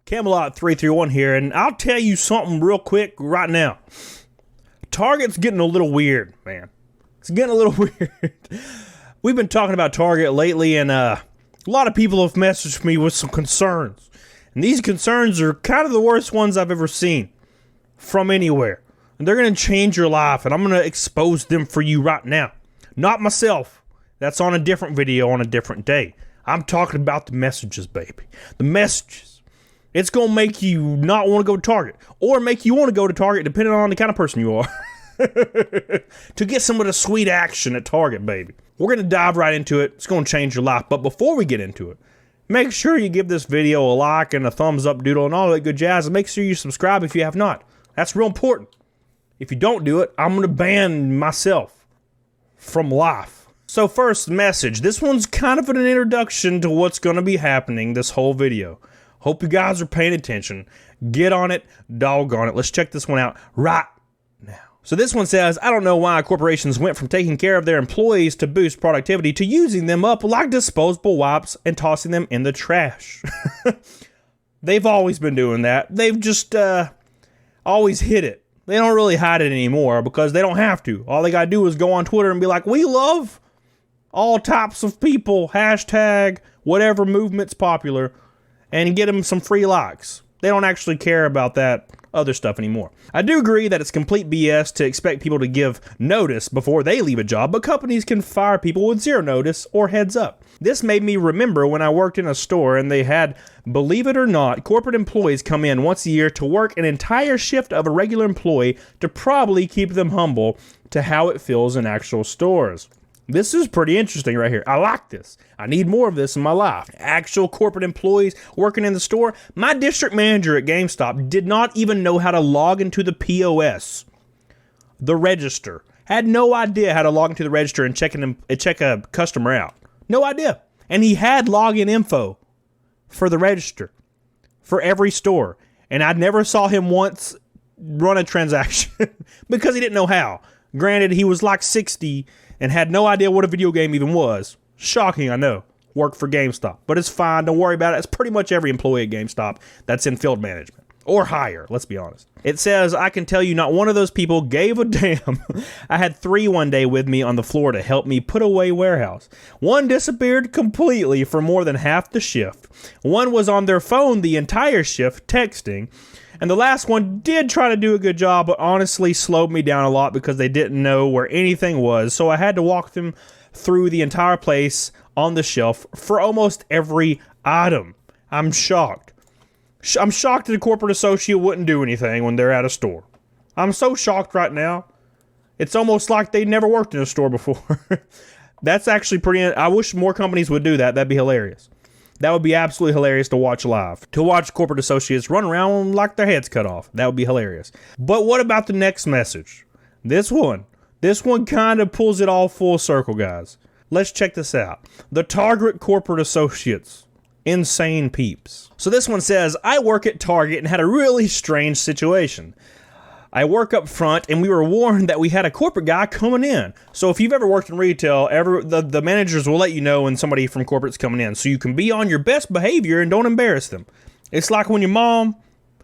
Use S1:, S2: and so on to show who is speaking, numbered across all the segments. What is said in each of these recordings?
S1: Camelot 331 here, and I'll tell you something real quick right now. Target's getting a little weird, man. It's getting a little weird. We've been talking about Target lately, and a lot of people have messaged me with some concerns. And these concerns are kind of the worst ones I've ever seen from anywhere. And they're going to change your life, and I'm going to expose them for you right now. Not myself. That's on a different video on a different day. I'm talking about the messages, baby. The messages. It's going to make you not want to go to Target, or make you want to go to Target depending on the kind of person you are. To get some of the sweet action at Target, baby. We're going to dive right into it. It's going to change your life. But before we get into it, make sure you give this video a like and a thumbs up doodle and all that good jazz. And make sure you subscribe if you have not. That's real important. If you don't do it, I'm going to ban myself from life. So first message. This one's kind of an introduction to what's going to be happening this whole video. Hope you guys are paying attention. Get on it. Doggone it. Let's check this one out right now. So this one says, I don't know why corporations went from taking care of their employees to boost productivity to using them up like disposable wipes and tossing them in the trash. They've always been doing that. They've just always hid it. They don't really hide it anymore because they don't have to. All they got to do is go on Twitter and be like, we love all types of people, hashtag whatever movement's popular, and get them some free likes. They don't actually care about that other stuff anymore. I do agree that it's complete BS to expect people to give notice before they leave a job, but companies can fire people with zero notice or heads up. This made me remember when I worked in a store and they had, believe it or not, corporate employees come in once a year to work an entire shift of a regular employee to probably keep them humble to how it feels in actual stores. This is pretty interesting right here. I like this. I need more of this in my life. Actual corporate employees working in the store. My district manager at GameStop did not even know how to log into the POS, the register. Had no idea how to log into the register and check a customer out. No idea. And he had login info for the register for every store. And I never saw him once run a transaction because he didn't know how. Granted, he was like 60 and had no idea what a video game even was. Shocking, I know. Worked for GameStop. But it's fine. Don't worry about it. It's pretty much every employee at GameStop that's in field management. Or higher, let's be honest. It says, I can tell you not one of those people gave a damn. I had 3 one day with me on the floor to help me put away warehouse. One disappeared completely for more than half the shift. One was on their phone the entire shift, texting. And the last one did try to do a good job, but honestly slowed me down a lot because they didn't know where anything was. So I had to walk them through the entire place on the shelf for almost every item. I'm shocked. I'm shocked that a corporate associate wouldn't do anything when they're at a store. I'm so shocked right now. It's almost like they never worked in a store before. That's actually pretty... I wish more companies would do that. That'd be hilarious. That would be absolutely hilarious to watch live. To watch corporate associates run around like their heads cut off. That would be hilarious. But what about the next message? This one kind of pulls it all full circle, guys. Let's check this out. The Target corporate associates. Insane peeps. So this one says, I work at Target and had a really strange situation. I work up front and we were warned that we had a corporate guy coming in. So if you've ever worked in retail, the managers will let you know when somebody from corporate's coming in. So you can be on your best behavior and don't embarrass them. It's like when your mom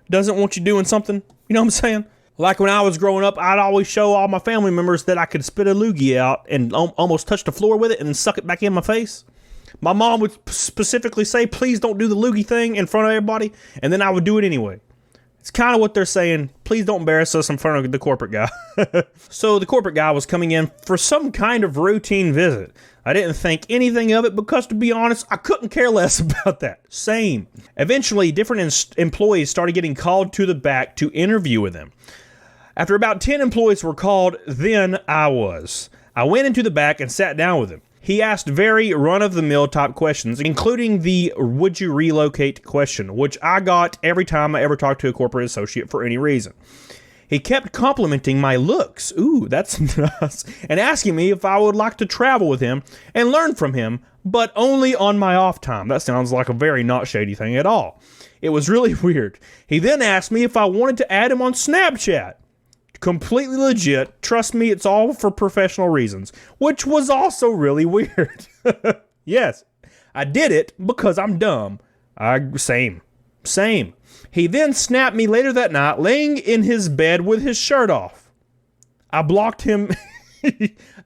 S1: doesn't want you doing something. You know what I'm saying? Like when I was growing up, I'd always show all my family members that I could spit a loogie out and almost touch the floor with it and then suck it back in my face. My mom would specifically say, please don't do the loogie thing in front of everybody. And then I would do it anyway. It's kind of what they're saying. Please don't embarrass us in front of the corporate guy. So the corporate guy was coming in for some kind of routine visit. I didn't think anything of it because, to be honest, I couldn't care less about that. Same. Eventually, different employees started getting called to the back to interview with him. After about 10 employees were called, then I was. I went into the back and sat down with him. He asked very run-of-the-mill type questions, including the would you relocate question, which I got every time I ever talked to a corporate associate for any reason. He kept complimenting my looks, ooh, that's nice, and asking me if I would like to travel with him and learn from him, but only on my off time. That sounds like a very not shady thing at all. It was really weird. He then asked me if I wanted to add him on Snapchat. Completely legit. Trust me, it's all for professional reasons, which was also really weird. Yes, I did it because I'm dumb. Same. Same. He then snapped me later that night, laying in his bed with his shirt off. I blocked him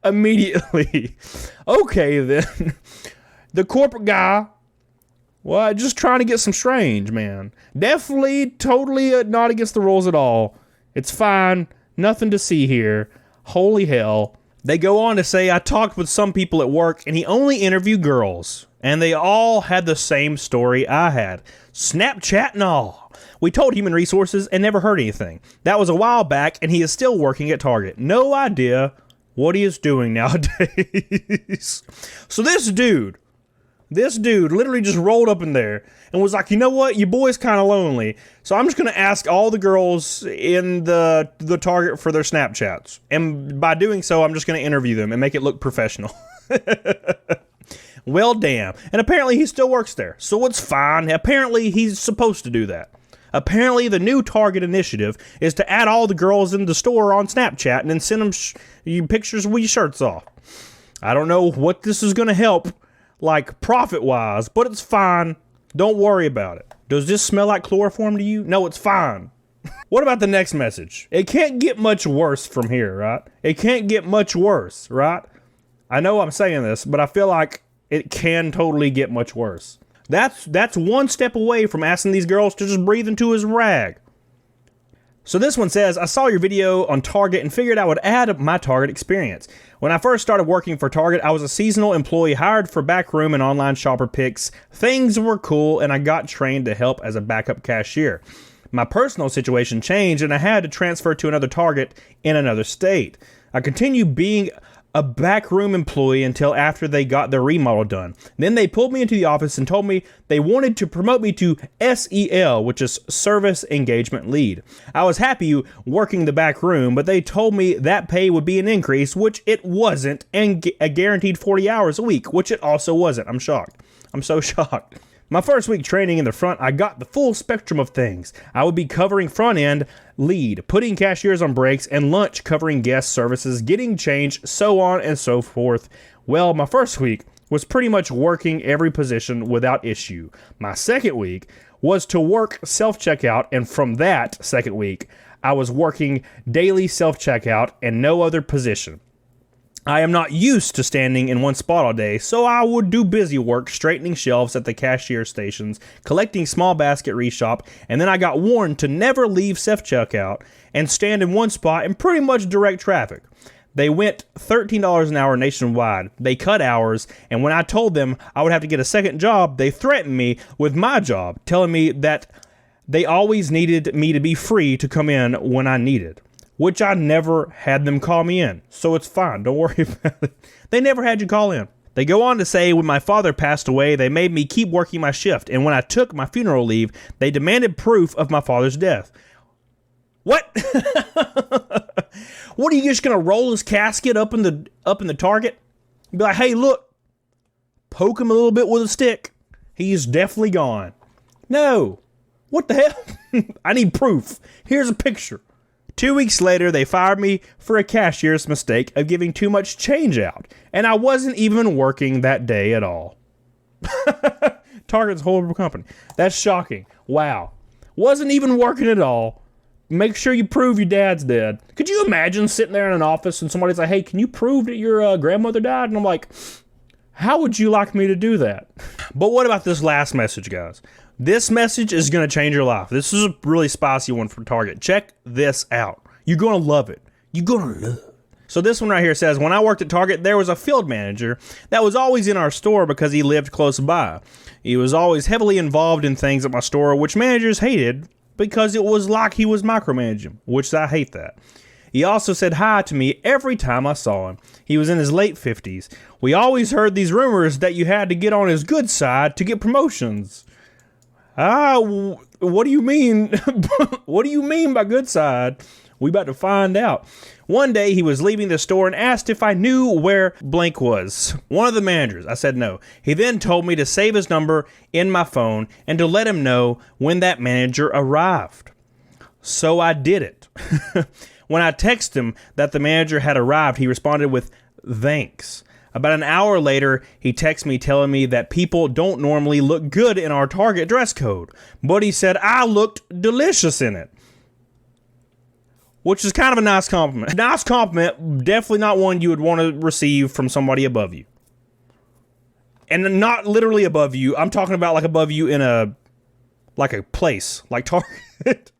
S1: immediately. Okay, then. The corporate guy, well, just trying to get some strange, man. Definitely, totally not against the rules at all. It's fine. Nothing to see here. Holy hell. They go on to say, I talked with some people at work, and he only interviewed girls. And they all had the same story I had. Snapchat and all. We told Human Resources and never heard anything. That was a while back, and he is still working at Target. No idea what he is doing nowadays. So this dude literally just rolled up in there and was like, you know what? Your boy's kind of lonely. So I'm just going to ask all the girls in the Target for their Snapchats. And by doing so, I'm just going to interview them and make it look professional. Well, damn. And apparently he still works there. So it's fine. Apparently he's supposed to do that. Apparently the new Target initiative is to add all the girls in the store on Snapchat and then send them pictures with your shirts off. I don't know what this is going to help, like profit-wise, but it's fine. Don't worry about it. Does this smell like chloroform to you? No, it's fine. What about the next message? It can't get much worse from here, right? It can't get much worse, right? I know I'm saying this, but I feel like it can totally get much worse. That's one step away from asking these girls to just breathe into his rag. So this one says, I saw your video on Target and figured I would add my Target experience. When I first started working for Target, I was a seasonal employee hired for backroom and online shopper picks. Things were cool and I got trained to help as a backup cashier. My personal situation changed and I had to transfer to another Target in another state. I continued being a backroom employee until after they got their remodel done. Then they pulled me into the office and told me they wanted to promote me to SEL, which is Service Engagement Lead. I was happy working the back room, but they told me that pay would be an increase, which it wasn't, and a guaranteed 40 hours a week, which it also wasn't. I'm shocked. I'm so shocked. My first week training in the front, I got the full spectrum of things. I would be covering front end, lead, putting cashiers on breaks, and lunch covering guest services, getting change, so on and so forth. Well, my first week was pretty much working every position without issue. My second week was to work self-checkout, and from that second week, I was working daily self-checkout and no other position. I am not used to standing in one spot all day, so I would do busy work straightening shelves at the cashier stations, collecting small basket reshop, and then I got warned to never leave self-checkout and stand in one spot and pretty much direct traffic. They went $13 an hour nationwide. They cut hours, and when I told them I would have to get a second job, they threatened me with my job, telling me that they always needed me to be free to come in when I needed. Which I never had them call me in. So it's fine. Don't worry about it. They never had you call in. They go on to say, when my father passed away, they made me keep working my shift. And when I took my funeral leave, they demanded proof of my father's death. What? What, are you just going to roll his casket up in the Target? Be like, hey, look. Poke him a little bit with a stick. He's definitely gone. No. What the hell? I need proof. Here's a picture. 2 weeks later, they fired me for a cashier's mistake of giving too much change out, and I wasn't even working that day at all. Target's a horrible company. That's shocking. Wow. Wasn't even working at all. Make sure you prove your dad's dead. Could you imagine sitting there in an office and somebody's like, hey, can you prove that your grandmother died? And I'm like, how would you like me to do that? But what about this last message, guys? This message is going to change your life. This is a really spicy one from Target. Check this out. You're going to love it. You're going to love it. So this one right here says, when I worked at Target, there was a field manager that was always in our store because he lived close by. He was always heavily involved in things at my store, which managers hated because it was like he was micromanaging, which I hate that. He also said hi to me every time I saw him. He was in his late 50s. We always heard these rumors that you had to get on his good side to get promotions. What do you mean? What do you mean by good side? We about to find out. One day he was leaving the store and asked if I knew where blank was. One of the managers. I said no. He then told me to save his number in my phone and to let him know when that manager arrived. So I did it. When I texted him that the manager had arrived, he responded with thanks. About an hour later, he texts me telling me that people don't normally look good in our Target dress code, but he said I looked delicious in it. Which is kind of a nice compliment. Nice compliment, definitely not one you would want to receive from somebody above you. And not literally above you, I'm talking about like above you in a place, like Target.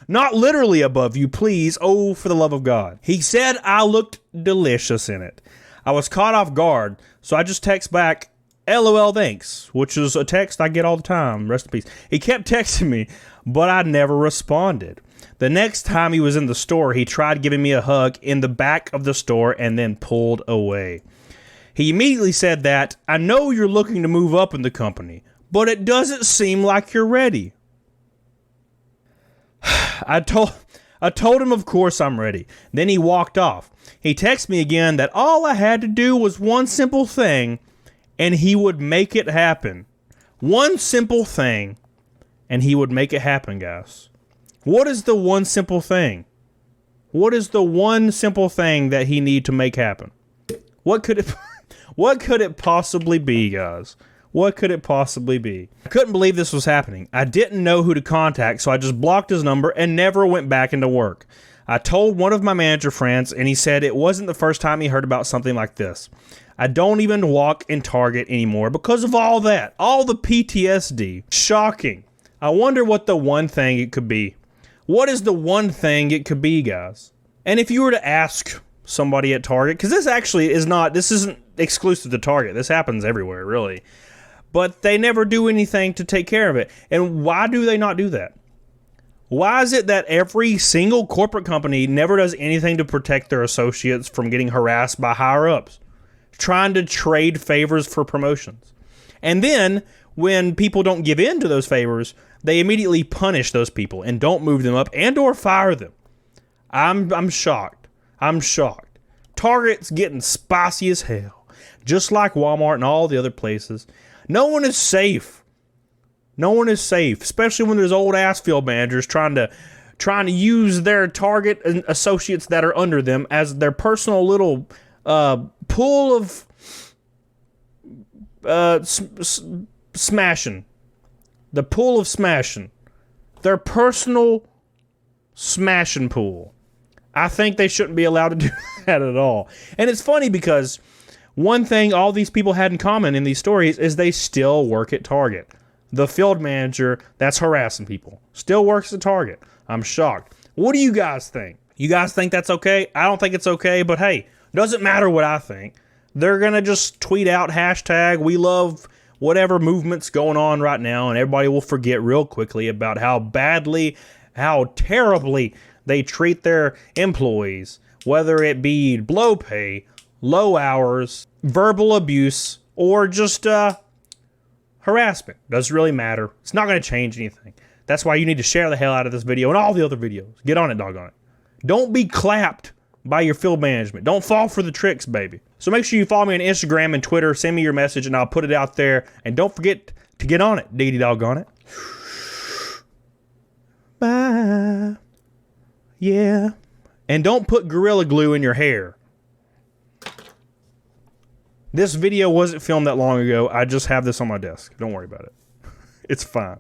S1: Not literally above you, please. Oh, for the love of God. He said I looked delicious in it. I was caught off guard, so I just text back, LOL thanks, which is a text I get all the time. Rest in peace. He kept texting me, but I never responded. The next time he was in the store, he tried giving me a hug in the back of the store and then pulled away. He immediately said that, I know you're looking to move up in the company, but it doesn't seem like you're ready. I told him, of course, I'm ready. Then he walked off. He texted me again that all I had to do was one simple thing, and he would make it happen. One simple thing, and he would make it happen, guys. What is the one simple thing? What is the one simple thing that he need to make happen? What could it possibly be, guys? What could it possibly be? I couldn't believe this was happening. I didn't know who to contact, so I just blocked his number and never went back into work. I told one of my manager friends, and he said it wasn't the first time he heard about something like this. I don't even walk in Target anymore because of all that. All the PTSD. Shocking. I wonder what the one thing it could be. What is the one thing it could be, guys? And if you were to ask somebody at Target, because this isn't exclusive to Target. This happens everywhere, really. But they never do anything to take care of it. And why do they not do that? Why is it that every single corporate company never does anything to protect their associates from getting harassed by higher-ups, trying to trade favors for promotions? And then, when people don't give in to those favors, they immediately punish those people and don't move them up and or fire them. I'm shocked. I'm shocked. Target's getting spicy as hell, just like Walmart and all the other places. No one is safe. No one is safe, especially when there's old ass field managers trying to use their Target and associates that are under them as their personal little pool of smashing. The pool of smashing. Their personal smashing pool. I think they shouldn't be allowed to do that at all. And it's funny because one thing all these people had in common in these stories is they still work at Target. The field manager that's harassing people still works at Target. I'm shocked. What do you guys think? You guys think that's okay? I don't think it's okay, but hey, doesn't matter what I think. They're going to just tweet out hashtag we love whatever movement's going on right now, and everybody will forget real quickly about how badly, how terribly they treat their employees, whether it be low pay, low hours, verbal abuse, or just harassment. Doesn't really matter. It's not going to change anything. That's why you need to share the hell out of this video and all the other videos. Get on it, doggone it. Don't be clapped by your field management. Don't fall for the tricks, baby. So make sure you follow me on Instagram and Twitter. Send me your message and I'll put it out there. And don't forget to get on it. Diggity doggone it. Bye. Yeah. And don't put Gorilla Glue in your hair. This video wasn't filmed that long ago. I just have this on my desk. Don't worry about it. It's fine.